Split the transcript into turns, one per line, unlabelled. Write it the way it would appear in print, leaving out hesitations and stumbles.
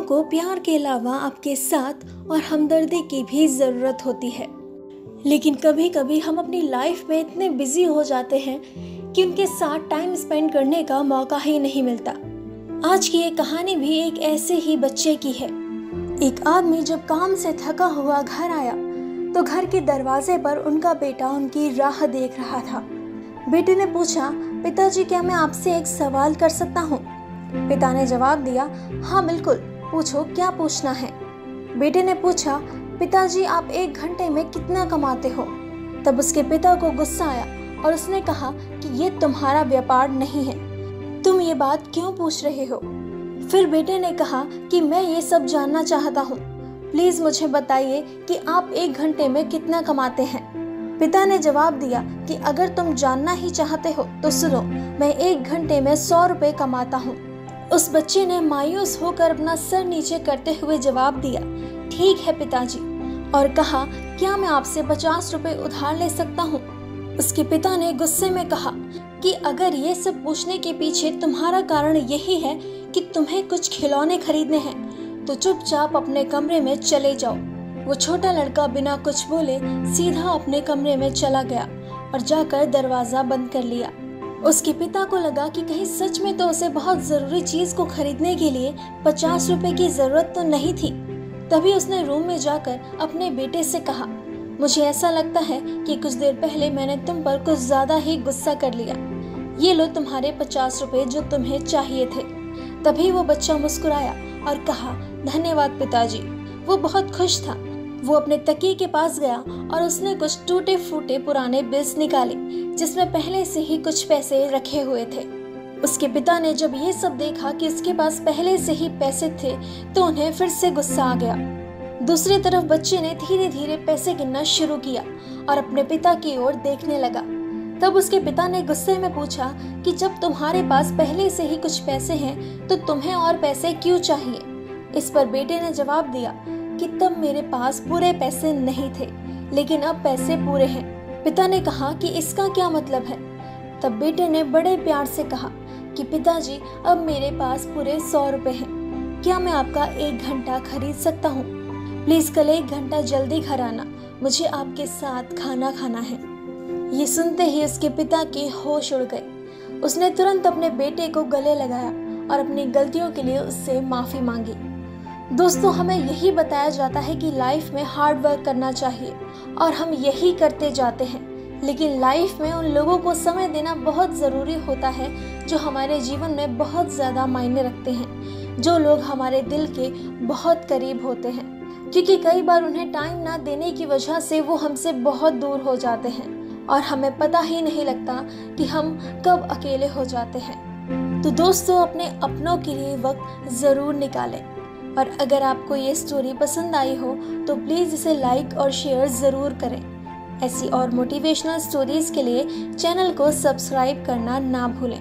को प्यार के अलावा आपके साथ और हमदर्दी की भी ज़रूरत होती है, लेकिन कभी कभी हम अपनी लाइफ में इतने बिजी हो जाते हैं कि उनके साथ टाइम स्पेंड करने का मौका ही नहीं मिलता। आज की ये कहानी भी एक ऐसे ही बच्चे की है। एक आदमी जब काम से थका हुआ घर आया तो घर के दरवाजे पर उनका बेटा उनकी राह देख रहा था। बेटे ने पूछा, पिताजी क्या मैं आपसे एक सवाल कर सकता हूँ? पिता ने जवाब दिया, हाँ बिल्कुल, पूछो क्या पूछना है। बेटे ने पूछा, पिताजी आप 1 घंटे में कितना कमाते हो? तब उसके पिता को गुस्सा आया और उसने कहा कि ये तुम्हारा व्यापार नहीं है, तुम ये बात क्यों पूछ रहे हो? फिर बेटे ने कहा कि मैं ये सब जानना चाहता हूँ, प्लीज मुझे बताइए कि आप 1 घंटे में कितना कमाते हैं। पिता ने जवाब दिया कि अगर तुम जानना ही चाहते हो तो सुनो, मैं 1 घंटे में 100 रुपए कमाता हूँ। उस बच्चे ने मायूस होकर अपना सर नीचे करते हुए जवाब दिया, ठीक है पिताजी, और कहा, क्या मैं आपसे 50 रुपए उधार ले सकता हूँ? उसके पिता ने गुस्से में कहा कि अगर ये सब पूछने के पीछे तुम्हारा कारण यही है कि तुम्हें कुछ खिलौने खरीदने हैं तो चुपचाप अपने कमरे में चले जाओ। वो छोटा लड़का बिना कुछ बोले सीधा अपने कमरे में चला गया और जाकर दरवाजा बंद कर लिया। उसके पिता को लगा कि कहीं सच में तो उसे बहुत जरूरी चीज को खरीदने के लिए 50 रुपए की जरूरत तो नहीं थी। तभी उसने रूम में जाकर अपने बेटे से कहा, मुझे ऐसा लगता है कि कुछ देर पहले मैंने तुम पर कुछ ज्यादा ही गुस्सा कर लिया। ये लो तुम्हारे 50 रुपए जो तुम्हें चाहिए थे। तभी वो बच्चा मुस्कुराया और कहा, धन्यवाद पिताजी। वो बहुत खुश था। वो अपने तकिए के पास गया और उसने कुछ टूटे फूटे पुराने बिल्स निकाले जिसमें पहले से ही कुछ पैसे रखे हुए थे। उसके पिता ने जब ये सब देखा कि उसके पास पहले से ही पैसे थे तो उन्हें फिर से गुस्सा आ गया। दूसरी तरफ बच्चे ने धीरे धीरे पैसे गिनना शुरू किया और अपने पिता की ओर देखने लगा। तब उसके पिता ने गुस्से में पूछा कि जब तुम्हारे पास पहले से ही कुछ पैसे हैं तो तुम्हें और पैसे क्यों चाहिए? इस पर बेटे ने जवाब दिया कि तब मेरे पास पूरे पैसे नहीं थे, लेकिन अब पैसे पूरे हैं। पिता ने कहा कि इसका क्या मतलब है? तब बेटे ने बड़े प्यार से कहा कि पिताजी अब मेरे पास पूरे 100 रुपए हैं। क्या मैं आपका 1 घंटा खरीद सकता हूँ? प्लीज कल 1 घंटा जल्दी घर आना, मुझे आपके साथ खाना खाना है। ये सुनते ही उसके पिता के होश उड़ गए। उसने तुरंत अपने बेटे को गले लगाया और अपनी गलतियों के लिए उससे माफी मांगी। दोस्तों, हमें यही बताया जाता है कि लाइफ में हार्ड वर्क करना चाहिए और हम यही करते जाते हैं, लेकिन लाइफ में उन लोगों को समय देना बहुत ज़रूरी होता है जो हमारे जीवन में बहुत ज़्यादा मायने रखते हैं, जो लोग हमारे दिल के बहुत करीब होते हैं, क्योंकि कई बार उन्हें टाइम ना देने की वजह से वो हमसे बहुत दूर हो जाते हैं और हमें पता ही नहीं लगता कि हम कब अकेले हो जाते हैं। तो दोस्तों, अपने अपनों के लिए वक्त ज़रूर निकालें और अगर आपको ये स्टोरी पसंद आई हो तो प्लीज़ इसे लाइक और शेयर ज़रूर करें। ऐसी और मोटिवेशनल स्टोरीज़ के लिए चैनल को सब्सक्राइब करना ना भूलें।